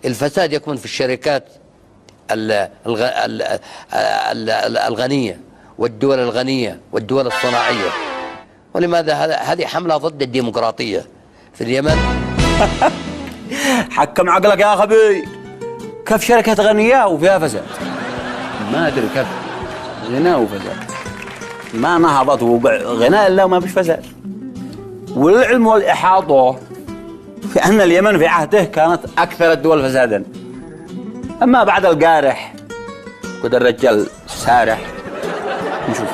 الفساد يكمن في الشركات الغنية والدول الغنية والدول الصناعية. ولماذا هذه حملة ضد الديمقراطية في اليمن. حكم عقلك يا خبير، كيف شركة غنية وفيها فساد؟ ما أدري كيف غناء وفساد، ما نهضت وقع غناء إلا وما فيش فساد. والعلم والإحاطة في أن اليمن في عهده كانت أكثر الدول فسادا، أما بعد القارح وده الرجال سارح نشوف.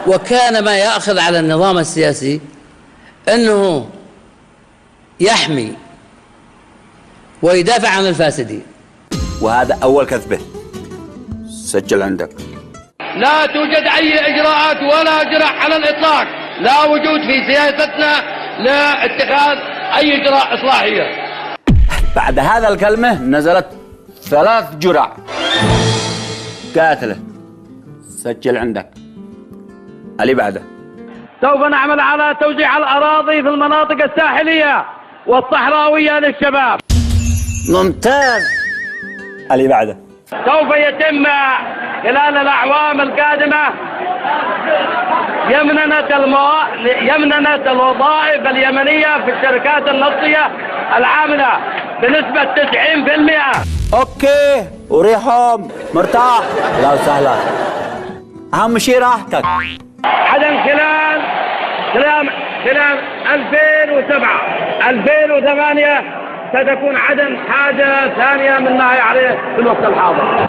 وكان ما يأخذ على النظام السياسي أنه يحمي ويدافع عن الفاسدين، وهذا أول كذبة. سجل عندك. لا توجد أي إجراءات ولا جرح على الإطلاق، لا وجود في سياستنا لاتخاذ أي إجراء إصلاحية. بعد هذا الكلمة نزلت 3 جرع قاتلة. سجل عندك. اللي بعده. سوف نعمل على توزيع الأراضي في المناطق الساحلية والصحراوية للشباب. ممتاز. اللي بعده. سوف يتم خلال الأعوام القادمة يمننة الوظائف اليمنية في الشركات النفطية العاملة بنسبة 90%. اوكي، وريحهم مرتاح. لا سهلة، اهم شيء راحتك. عدن خلال 2007 2008 ستكون عدن حاجة ثانية من ما هي عليه في الوقت الحاضر.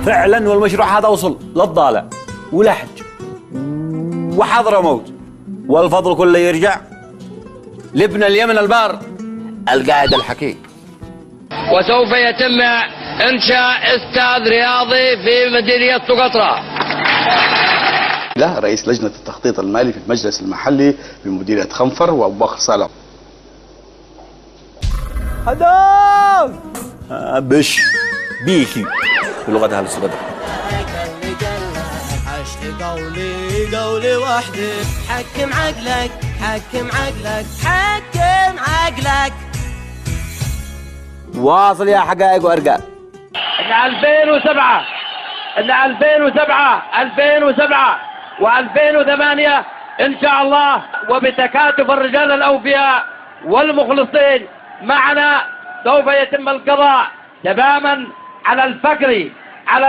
فعلا، والمشروع هذا وصل للضالع ولحج وحضرموت، والفضل كله يرجع لابن اليمن البار القائد الحكيم. وسوف يتم إنشاء استاد رياضي في مدينة سقطرى. له رئيس لجنة التخطيط المالي في المجلس المحلي بمديرية خنفر وأبو بكر صالح. هداف بش بيكي بلغة أهل السودان. قولي وحدي. حكم عقلك حكم عقلك حكم عقلك. واصل يا حقائق وارقام. 2007 2007 و2008 إن شاء الله، وبتكاتف الرجال الأوفياء والمخلصين معنا سوف يتم القضاء تماما على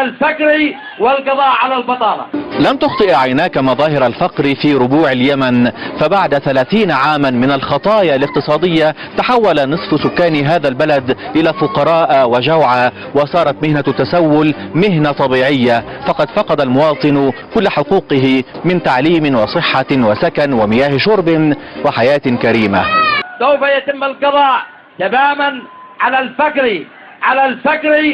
الفقر والقضاء على البطالة. لم تخطئ عيناك مظاهر الفقر في ربوع اليمن، فبعد 30 عاما من الخطايا الاقتصادية تحول نصف سكان هذا البلد إلى فقراء وجوعى، وصارت مهنة التسول مهنة طبيعية، فقد فقد المواطن كل حقوقه من تعليم وصحة وسكن ومياه شرب وحياة كريمة. سوف يتم القضاء تماما على الفقر